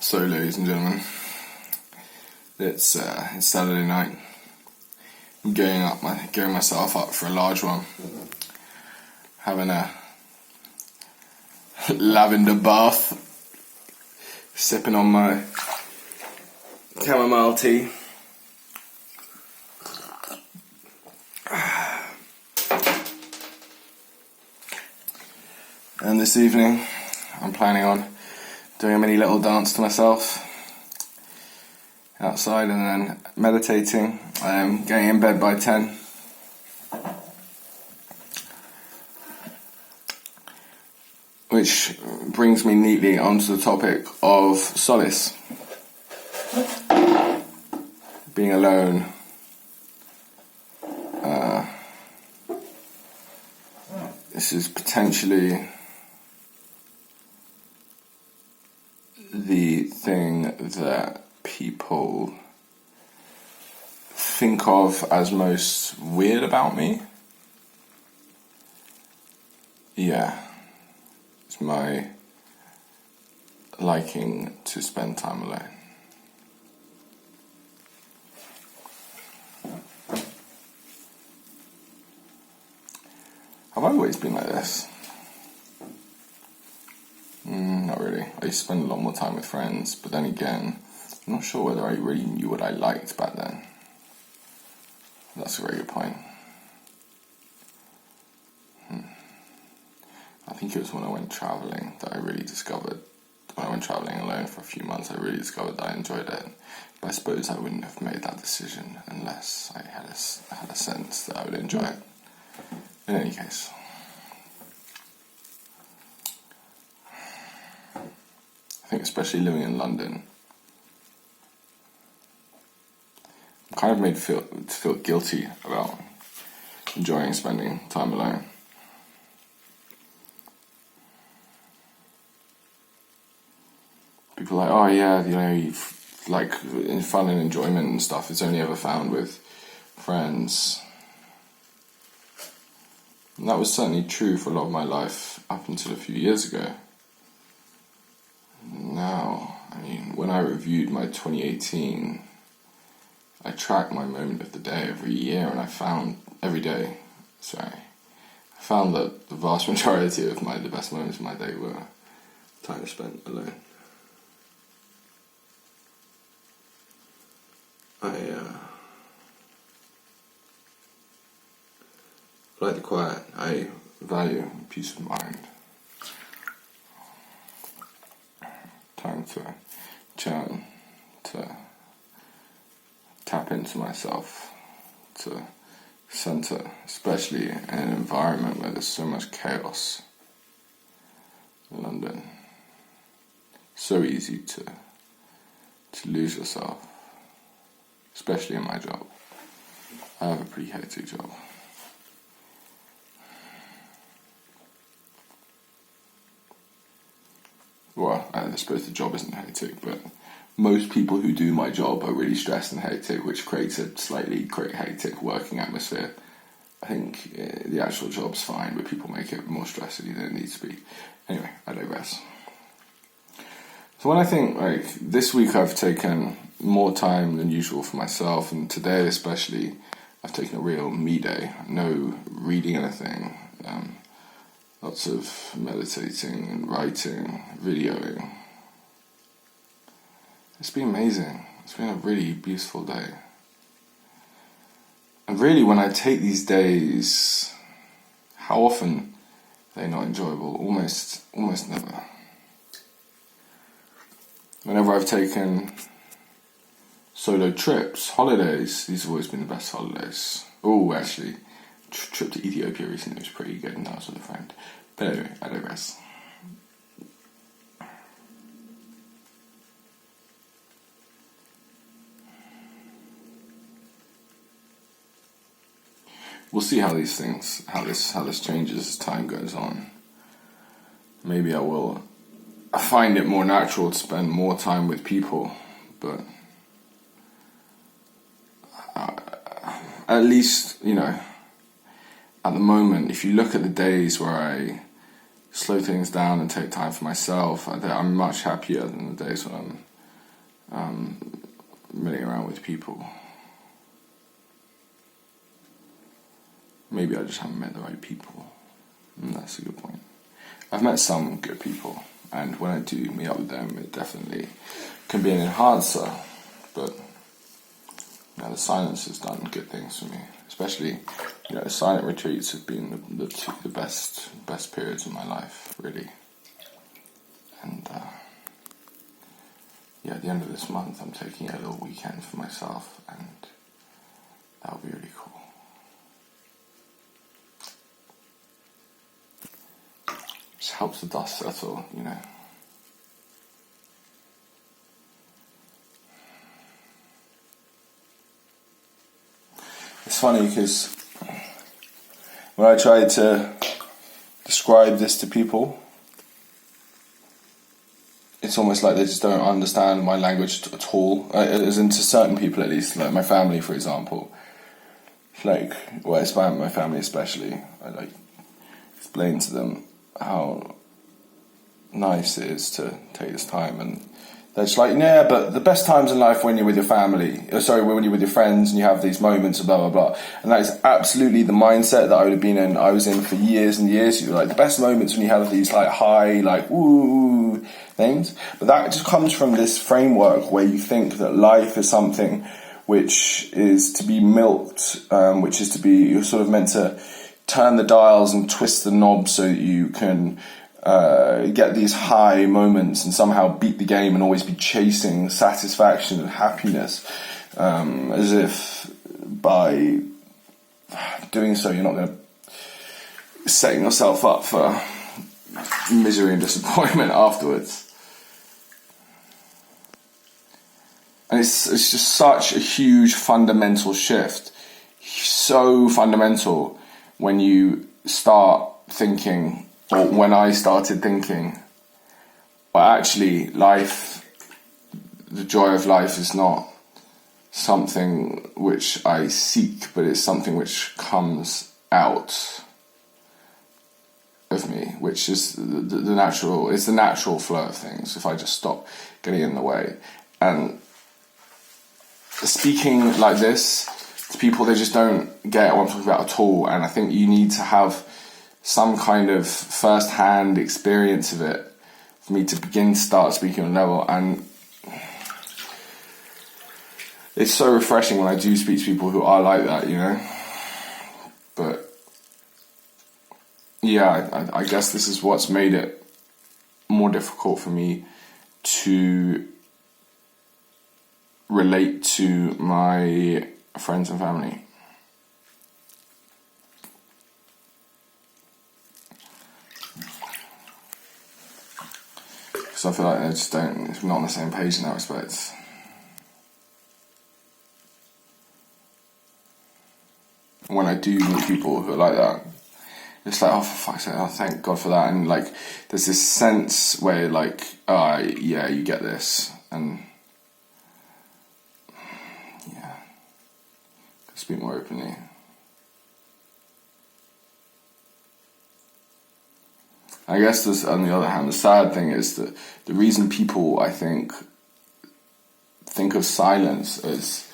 So, ladies and gentlemen, it's Saturday night. I'm gearing myself up for a large one. Having a lavender bath, sipping on my chamomile tea. And this evening, I'm planning on doing a mini little dance to myself outside and then meditating. Getting in bed by 10. Which brings me neatly onto the topic of solace. Being alone. This is potentially the thing that people think of as most weird about me. Yeah, it's my liking to spend time alone. Have I always been like this? Not really. I used to spend a lot more time with friends, but then again, I'm not sure whether I really knew what I liked back then. That's a very good point. I think it was when I went travelling that I really discovered, when I went travelling alone for a few months, I really discovered that I enjoyed it. But I suppose I wouldn't have made that decision unless I had a sense that I would enjoy it. In any case. I think especially living in London, I'm kind of made to feel guilty about enjoying spending time alone. People are like, oh yeah, you've, like, fun and enjoyment and stuff is only ever found with friends. And that was certainly true for a lot of my life up until a few years ago. Now, when I reviewed my 2018, I tracked my moment of the day every year, and I found that the vast majority of the best moments of my day were time spent alone. I like the quiet. I value peace of mind. Time to chill, to tap into myself, to center, especially in an environment where there's so much chaos. In London, so easy to lose yourself, especially in my job. I have a pretty hectic job. Well, I suppose the job isn't hectic, but most people who do my job are really stressed and hectic, which creates a slightly hectic working atmosphere. I think the actual job's fine, but people make it more stressy than it needs to be. Anyway, I digress. So when I think, this week I've taken more time than usual for myself, and today especially, I've taken a real me day. No reading anything. Lots of meditating and writing, videoing. It's been amazing. It's been a really beautiful day. And really, when I take these days, how often they're not enjoyable? Almost never. Whenever I've taken solo trips, holidays, these have always been the best holidays. Oh, actually, trip to Ethiopia recently was pretty good, and that was with a friend. But anyway, I digress. We'll see how this changes as time goes on. Maybe I will find it more natural to spend more time with people, but at least, at the moment, if you look at the days where I slow things down and take time for myself, I'm much happier than the days when I'm milling around with people. Maybe I just haven't met the right people. And that's a good point. I've met some good people, and when I do meet up with them, it definitely can be an enhancer. But the silence has done good things for me. Especially, the silent retreats have been the best periods of my life, really. And at the end of this month, I'm taking a little weekend for myself, and that'll be really cool. Just helps the dust settle, It's funny because when I try to describe this to people, it's almost like they just don't understand my language at all. As in to certain people at least, like my family, for example. It's my family especially. I explain to them how nice it is to take this time, and they're just like, yeah, but the best times in life when you're with your family, when you're with your friends and you have these moments of blah blah blah. And that is absolutely the mindset that I was in for years and years. You're like, the best moments when you have these high, woo things. But that just comes from this framework where you think that life is something which is to be milked, which is to be, you're sort of meant to turn the dials and twist the knobs so that you can get these high moments and somehow beat the game and always be chasing satisfaction and happiness, as if by doing so you're not going to setting yourself up for misery and disappointment afterwards. And it's just such a huge fundamental shift, so fundamental when you start thinking, or when I started thinking, well, actually, life, the joy of life is not something which I seek, but it's something which comes out of me, which is the natural, it's the natural flow of things, if I just stop getting in the way. And speaking like this to people, they just don't get what I'm talking about at all, and I think you need to have some kind of first-hand experience of it for me to start speaking on a level. And it's so refreshing when I do speak to people who are like that, But yeah, I guess this is what's made it more difficult for me to relate to my friends and family. Because I feel like we're not on the same page in that respect. When I do meet people who are like that, it's like, oh, for fuck's sake, oh, thank God for that. And there's this sense where yeah, you get this. And yeah, speak more openly. I guess there's, on the other hand, the sad thing is that the reason people, I think of silence as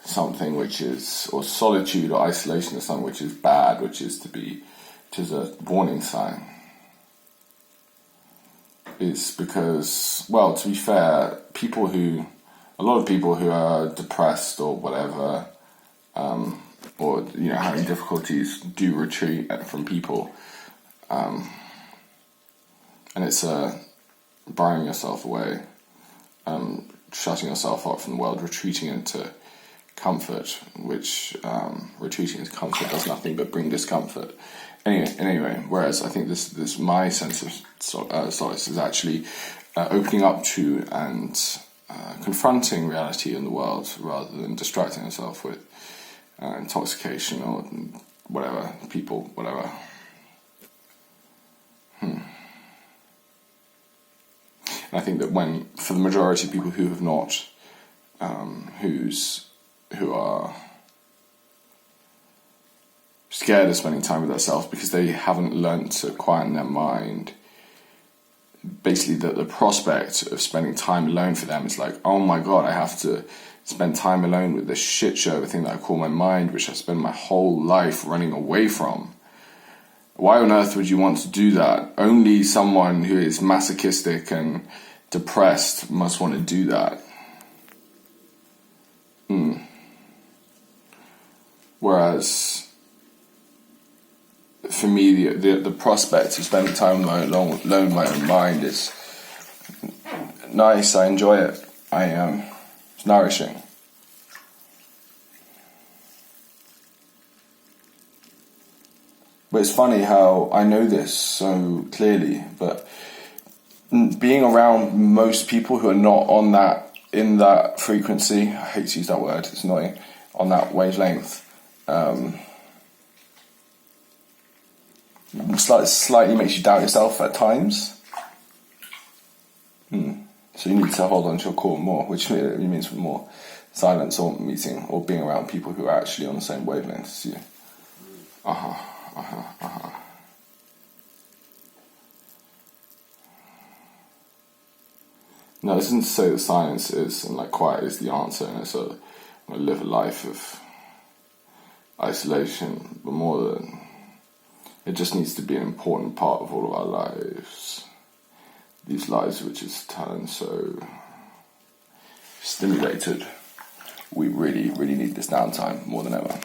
something which is, or solitude or isolation as something which is bad, which is a warning sign, is because, well, to be fair, a lot of people who are depressed or whatever, or having difficulties do retreat from people. And it's barring yourself away, shutting yourself off from the world, retreating into comfort, which retreating into comfort does nothing but bring discomfort. Anyway, whereas I think this my sense of solace is actually opening up to and confronting reality in the world rather than distracting yourself with intoxication or whatever, people, whatever. And I think that for the majority of people who have not, who are scared of spending time with themselves because they haven't learnt to quieten their mind, basically the prospect of spending time alone for them is like, oh my god, I have to spend time alone with this shit show thing that I call my mind, which I spend my whole life running away from. Why on earth would you want to do that? Only someone who is masochistic and depressed must want to do that. Whereas for me, the prospect of spending time alone with my own mind is nice. I enjoy it. It's nourishing. But it's funny how I know this so clearly, but being around most people who are not on that, in that frequency, I hate to use that word, it's annoying, on that wavelength, slightly makes you doubt yourself at times. So you need to hold on to your core more, which means more silence or meeting or being around people who are actually on the same wavelength as you. No, this isn't to say that silence is and like quiet is the answer, and it's live a life of isolation, but more than it just needs to be an important part of all of our lives. These lives which is talent so stimulated. We really, really need this downtime more than ever.